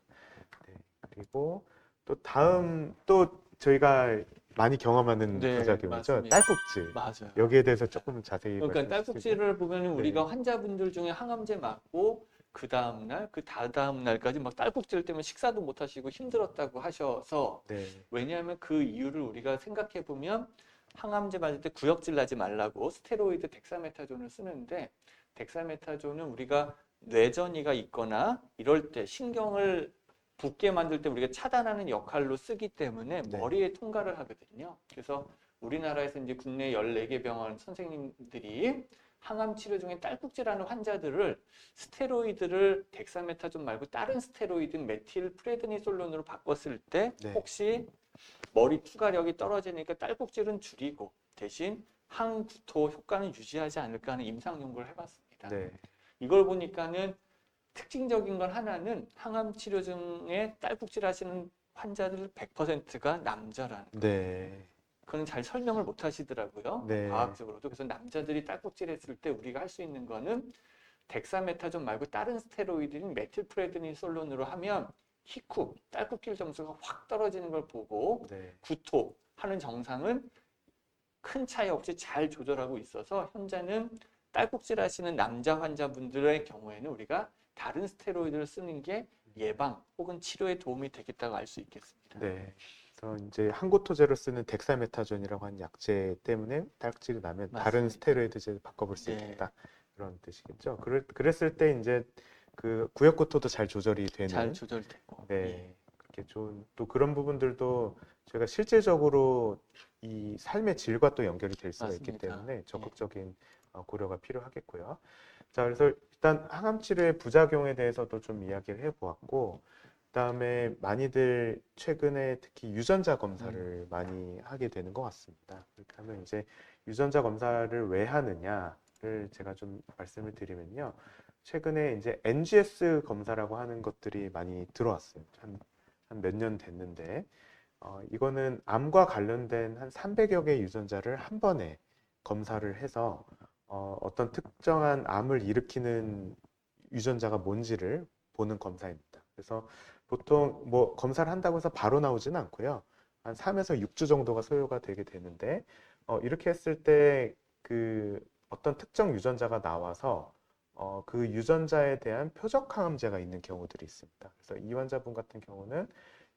네. 그리고 또 다음 또 저희가 많이 경험하는 네, 부작용이죠. 맞습니다. 딸꾹질. 맞아요. 여기에 대해서 조금 자세히 그러니까 말씀해 주시겠어요? 딸꾹질을 보면 네. 우리가 환자분들 중에 항암제 맞고 그 다음 날, 그 다다음 날까지 막 딸꾹질 때문에 식사도 못 하시고 힘들었다고 하셔서 네. 왜냐하면 그 이유를 우리가 생각해 보면 항암제 맞을 때 구역질 나지 말라고 스테로이드 덱사메타존을 쓰는데 덱사메타존은 우리가 뇌전이가 있거나 이럴 때 신경을 붓게 만들 때 우리가 차단하는 역할로 쓰기 때문에 네. 머리에 통과를 하거든요. 그래서 우리나라에서 이제 국내 14개 병원 선생님들이 항암 치료 중에 딸꾹질하는 환자들을 스테로이드를 덱사메타존 말고 다른 스테로이드 메틸 프레드니솔론으로 바꿨을 때 네. 혹시 머리 투과력이 떨어지니까 딸꾹질은 줄이고 대신 항구토 효과는 유지하지 않을까 하는 임상 연구를 해봤습니다. 네. 이걸 보니까는 특징적인 건 하나는 항암 치료 중에 딸꾹질 하시는 환자들 100%가 남자라는 거예요. 네. 그건 잘 설명을 못 하시더라고요. 네. 과학적으로도. 그래서 남자들이 딸꾹질 했을 때 우리가 할 수 있는 거는 덱사메타존 말고 다른 스테로이드인 메틸프레드니솔론으로 하면 히쿠, 딸꾹질 점수가 확 떨어지는 걸 보고 네. 구토 하는 정상은 큰 차이 없이 잘 조절하고 있어서 현재는 딸꾹질 하시는 남자 환자분들의 경우에는 우리가 다른 스테로이드를 쓰는 게 예방 혹은 치료에 도움이 되겠다고 알 수 있겠습니다. 네. 그래서 이제 항고토제로 쓰는 덱사메타존이라고 하는 약제 때문에 딸꾹질이 나면 다른 맞습니다. 스테로이드제를 바꿔볼 수 네. 있겠다. 그런 뜻이겠죠. 그랬을 때 이제 그 구역구토도 잘 조절이 잘 되는 조절되고. 예. 네. 그렇게 좋은 또 그런 부분들도 저희가 실제적으로 이 삶의 질과 또 연결이 될 수가 있기 맞습니다. 때문에 적극적인 고려가 필요하겠고요. 자, 그래서 일단 항암 치료의 부작용에 대해서도 좀 이야기를 해보았고, 그다음에 많이들 최근에 특히 유전자 검사를 많이 하게 되는 것 같습니다. 그렇게 하면 이제 유전자 검사를 왜 하느냐를 제가 좀 말씀을 드리면요. 최근에 이제 NGS 검사라고 하는 것들이 많이 들어왔어요. 한 몇 년 됐는데, 이거는 암과 관련된 한 300여 개의 유전자를 한 번에 검사를 해서 어떤 특정한 암을 일으키는 유전자가 뭔지를 보는 검사입니다. 그래서 보통 뭐 검사를 한다고 해서 바로 나오지는 않고요. 한 3에서 6주 정도가 소요가 되게 되는데, 이렇게 했을 때 그 어떤 특정 유전자가 나와서 그 유전자에 대한 표적 항암제가 있는 경우들이 있습니다. 그래서 이 환자분 같은 경우는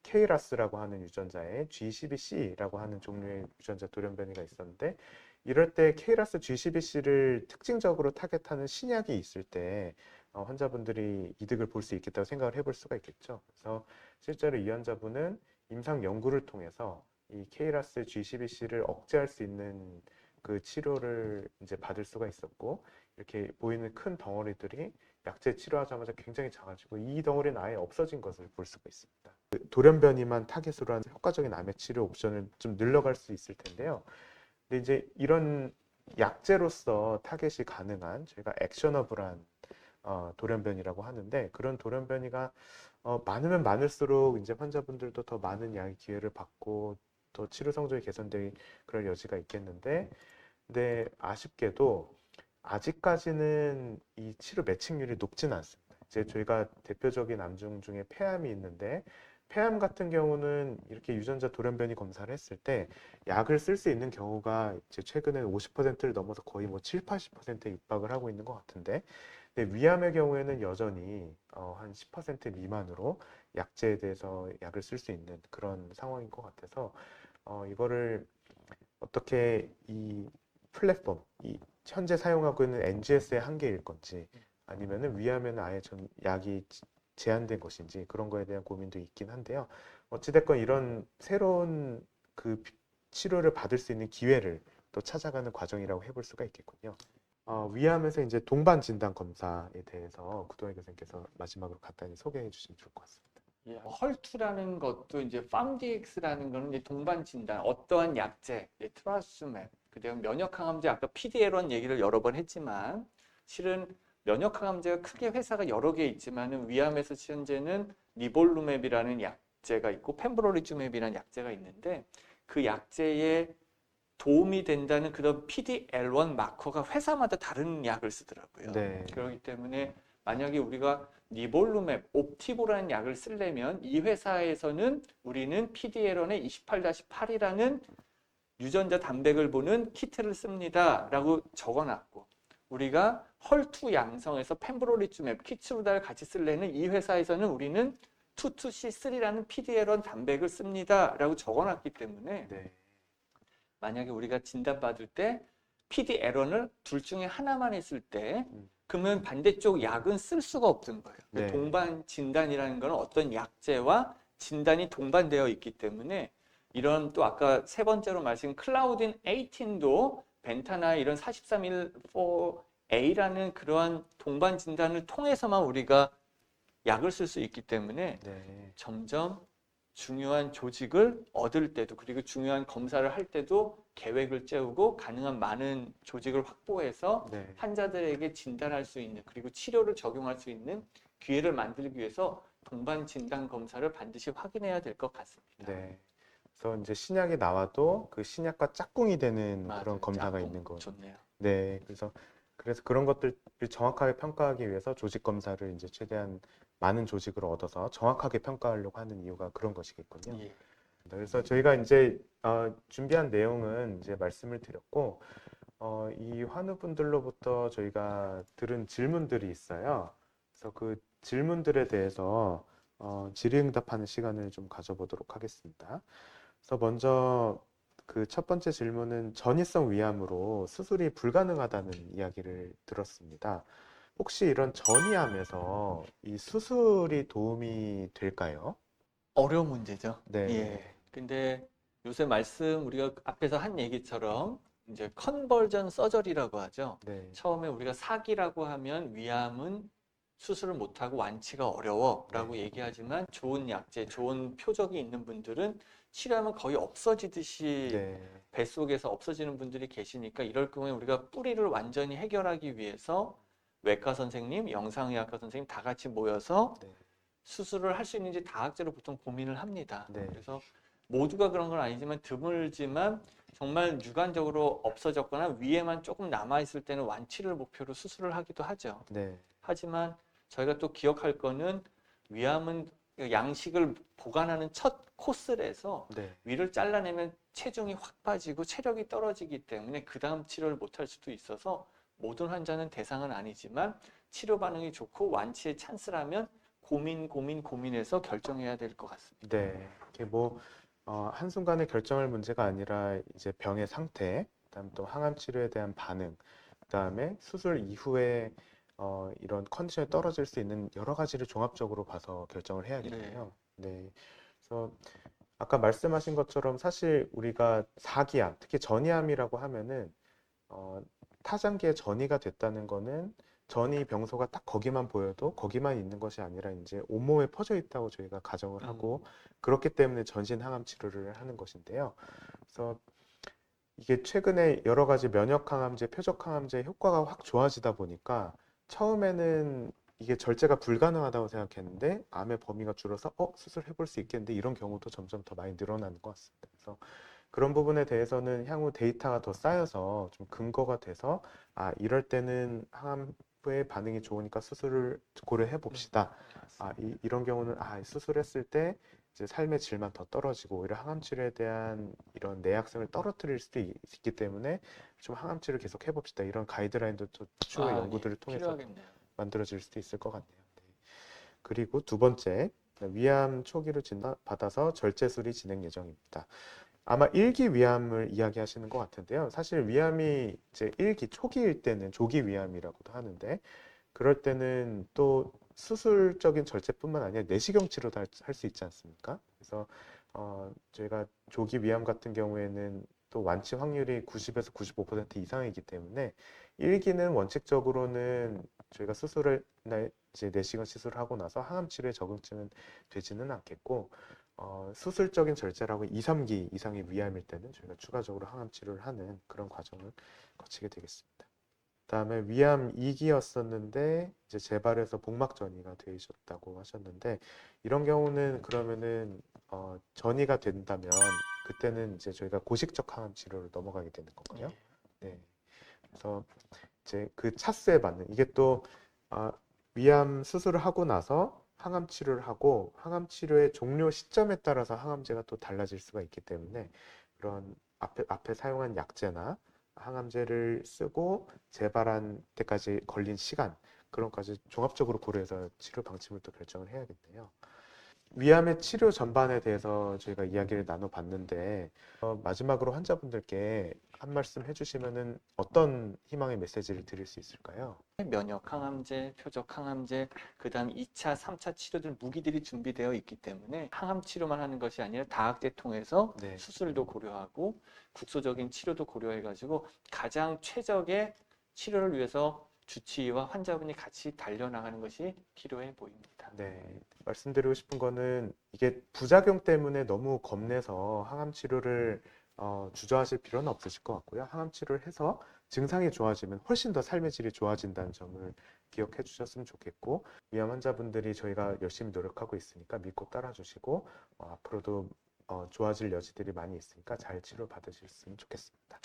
KRAS라고 하는 유전자에 G12C라고 하는 종류의 유전자 돌연변이가 있었는데 이럴 때 KRAS G12C를 특징적으로 타겟하는 신약이 있을 때 환자분들이 이득을 볼 수 있겠다고 생각을 해볼 수가 있겠죠. 그래서 실제로 이 환자분은 임상 연구를 통해서 이 KRAS G12C를 억제할 수 있는 그 치료를 이제 받을 수가 있었고, 이렇게 보이는 큰 덩어리들이 약제 치료하자마자 굉장히 작아지고 이 덩어리는 아예 없어진 것을 볼 수가 있습니다. 그 돌연변이만 타겟으로 한 효과적인 암의 치료 옵션을 좀 늘려갈 수 있을 텐데요. 근데 이제 이런 약제로서 타겟이 가능한 저희가 액셔너블한 돌연변이라고 하는데, 그런 돌연변이가 많으면 많을수록 이제 환자분들도 더 많은 약의 기회를 받고 더 치료 성적이 개선될 그럴 여지가 있겠는데, 근데 아쉽게도 아직까지는 이 치료 매칭률이 높지는 않습니다. 이제 저희가 대표적인 암중 중에 폐암이 있는데, 폐암 같은 경우는 이렇게 유전자 돌연변이 검사를 했을 때 약을 쓸 수 있는 경우가 이제 최근에는 50%를 넘어서 거의 뭐 7, 80%에 육박을 하고 있는 것 같은데, 근데 위암의 경우에는 여전히 한 10% 미만으로 약제에 대해서 약을 쓸 수 있는 그런 상황인 것 같아서 이거를 어떻게 이 플랫폼, 이 현재 사용하고 있는 NGS의 한계일 건지 아니면은 위하면 아예 전 약이 제한된 것인지 그런 거에 대한 고민도 있긴 한데요. 어찌됐건 이런 새로운 그 치료를 받을 수 있는 기회를 또 찾아가는 과정이라고 해볼 수가 있겠군요. 위암에서 이제 동반 진단 검사에 대해서 구동희 교수님께서 마지막으로 간단히 소개해 주시면 좋을 것 같습니다. 예, 헐투라는 것도 이제 팜디엑스라는 거는 이제 동반 진단, 어떠한 약제, 트라스맵, 그다음 면역 항암제 아까 PDL1 얘기를 여러 번 했지만 실은 면역 항암제가 크게 회사가 여러 개 있지만은 위암에서 현재는 니볼루맵이라는 약제가 있고 펜브롤리주맵이라는 약제가 있는데 그 약제에 도움이 된다는 그런 PDL1 마커가 회사마다 다른 약을 쓰더라고요. 네. 그렇기 때문에 만약에 우리가 니볼루맵, 옵티보라는 약을 쓰려면 이 회사에서는 우리는 PDL1의 28-8이라는 유전자 단백을 보는 키트를 씁니다 라고 적어놨고, 우리가 헐투 양성에서 펜브롤리주맵, 키츠루다를 같이 쓰려는 이 회사에서는 우리는 22C3라는 PDL1 단백을 씁니다 라고 적어놨기 때문에 네. 만약에 우리가 진단받을 때 PD 에러를 둘 중에 하나만 했을 때 음. 그러면 반대쪽 약은 쓸 수가 없는 거예요. 네. 동반 진단이라는 건 어떤 약제와 진단이 동반되어 있기 때문에 이런 또 아까 세 번째로 말씀드린 클라우딘 18도 벤타나 이런 4314A라는 그러한 동반 진단을 통해서만 우리가 약을 쓸 수 있기 때문에 네. 점점 중요한 조직을 얻을 때도 그리고 중요한 검사를 할 때도 계획을 세우고 가능한 많은 조직을 확보해서 네. 환자들에게 진단할 수 있는 그리고 치료를 적용할 수 있는 기회를 만들기 위해서 동반 진단 검사를 반드시 확인해야 될 것 같습니다. 네. 그래서 이제 신약이 나와도 그 신약과 짝꿍이 되는 맞아요. 그런 검사가 짝꿍. 있는 거. 좋네요. 네. 그래서 그런 것들을 정확하게 평가하기 위해서 조직 검사를 이제 최대한 많은 조직으로 얻어서 정확하게 평가하려고 하는 이유가 그런 것이겠군요. 예. 그래서 저희가 이제 준비한 내용은 이제 말씀을 드렸고, 이 환우분들로부터 저희가 들은 질문들이 있어요. 그래서 그 질문들에 대해서 질의응답하는 시간을 좀 가져보도록 하겠습니다. 그래서 먼저 그 첫 번째 질문은 전이성 위암으로 수술이 불가능하다는 이야기를 들었습니다. 혹시 이런 전이암에서 이 수술이 도움이 될까요? 어려운 문제죠. 네, 예. 근데 요새 말씀 우리가 앞에서 한 얘기처럼 이제 컨버전 서저리라고 하죠. 네, 처음에 우리가 사기라고 하면 위암은 수술을 못하고 완치가 어려워라고 네. 얘기하지만 좋은 약제, 좋은 표적이 있는 분들은 치료하면 거의 없어지듯이 네, 뱃속에서 없어지는 분들이 계시니까 이럴 경우에 우리가 뿌리를 완전히 해결하기 위해서 외과 선생님, 영상의학과 선생님 다 같이 모여서 네, 수술을 할 수 있는지 다학제로 보통 고민을 합니다. 네, 그래서 모두가 그런 건 아니지만 드물지만 정말 유관적으로 없어졌거나 위에만 조금 남아있을 때는 완치를 목표로 수술을 하기도 하죠. 네, 하지만 저희가 또 기억할 거는 위암은 양식을 보관하는 첫 코스에서 네, 위를 잘라내면 체중이 확 빠지고 체력이 떨어지기 때문에 그 다음 치료를 못할 수도 있어서 모든 환자는 대상은 아니지만 치료 반응이 좋고 완치의 찬스라면 고민해서 결정해야 될 것 같습니다. 네. 이게 뭐 한순간에 결정할 문제가 아니라 이제 병의 상태, 그다음 또 항암 치료에 대한 반응, 그다음에 수술 이후에 이런 컨디션이 떨어질 수 있는 여러 가지를 종합적으로 봐서 결정을 해야겠네요. 네. 그래서 아까 말씀하신 것처럼 사실 우리가 사기암, 특히 전이암이라고 하면은 어, 타장기에 전이가 됐다는 거는 전이 병소가 딱 거기만 보여도 거기만 있는 것이 아니라 이제 온몸에 퍼져 있다고 저희가 가정을 하고 그렇기 때문에 전신 항암 치료를 하는 것인데요. 그래서 이게 최근에 여러 가지 면역 항암제, 표적 항암제 효과가 확 좋아지다 보니까 처음에는 이게 절제가 불가능하다고 생각했는데 암의 범위가 줄어서 수술해 볼 수 있겠는데 이런 경우도 점점 더 많이 늘어나는 것 같습니다. 그래서 그런 부분에 대해서는 향후 데이터가 더 쌓여서 좀 근거가 돼서 이럴 때는 항암의 반응이 좋으니까 수술을 고려해 봅시다. 이런 경우는 수술했을 때 이제 삶의 질만 더 떨어지고 오히려 항암 치료에 대한 이런 내약성을 떨어뜨릴 수도 있기 때문에 좀 항암 치료를 계속 해봅시다. 이런 가이드라인도 또 추후의 연구들을 통해서 필요하겠네요. 만들어질 수도 있을 것 같네요. 네. 그리고 두 번째, 위암 초기로 진단받아서 절제술이 진행 예정입니다. 아마 일기 위암을 이야기하시는 것 같은데요. 사실 위암이 이제 일기 초기일 때는 조기 위암이라고도 하는데 그럴 때는 또 수술적인 절제뿐만 아니라 내시경 치료도 할 수 있지 않습니까? 그래서 저희가 조기 위암 같은 경우에는 또 완치 확률이 90에서 95% 이상이기 때문에 일기는 원칙적으로는 저희가 수술을 이제 내시경 시술을 하고 나서 항암 치료에 적응증은 되지는 않겠고 수술적인 절제라고 2, 3기 이상의 위암일 때는 저희가 추가적으로 항암 치료를 하는 그런 과정을 거치게 되겠습니다. 그다음에 위암 2기였었는데 이제 재발해서 복막 전이가 되셨다고 하셨는데 이런 경우는 그러면은 전이가 된다면 그때는 이제 저희가 고식적 항암 치료를 넘어가게 되는 건가요? 네. 그래서 이제 그 차수에 맞는 이게 또 위암 수술을 하고 나서 항암 치료를 하고 항암 치료의 종료 시점에 따라서 항암제가 또 달라질 수가 있기 때문에 그런 앞에 사용한 약제나 항암제를 쓰고 재발한 때까지 걸린 시간 그런 것까지 종합적으로 고려해서 치료 방침을 또 결정을 해야겠네요. 위암의 치료 전반에 대해서 저희가 이야기를 나눠봤는데 마지막으로 환자분들께 한 말씀 해주시면은 어떤 희망의 메시지를 드릴 수 있을까요? 면역 항암제, 표적 항암제, 그다음 2차, 3차 치료들 무기들이 준비되어 있기 때문에 항암 치료만 하는 것이 아니라 다학제 통해서 네. 수술도 고려하고 국소적인 치료도 고려해가지고 가장 최적의 치료를 위해서 주치의와 환자분이 같이 달려나가는 것이 필요해 보입니다. 네, 말씀드리고 싶은 거는 이게 부작용 때문에 너무 겁내서 항암 치료를 주저하실 필요는 없으실 것 같고요. 항암 치료를 해서 증상이 좋아지면 훨씬 더 삶의 질이 좋아진다는 점을 기억해 주셨으면 좋겠고 위암 환자분들이 저희가 열심히 노력하고 있으니까 믿고 따라주시고 앞으로도 좋아질 여지들이 많이 있으니까 잘 치료 받으셨으면 좋겠습니다.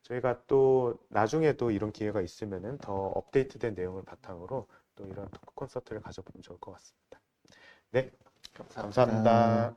저희가 또 나중에도 이런 기회가 있으면은 더 업데이트된 내용을 바탕으로 또 이런 토크 콘서트를 가져보면 좋을 것 같습니다. 네, 감사합니다.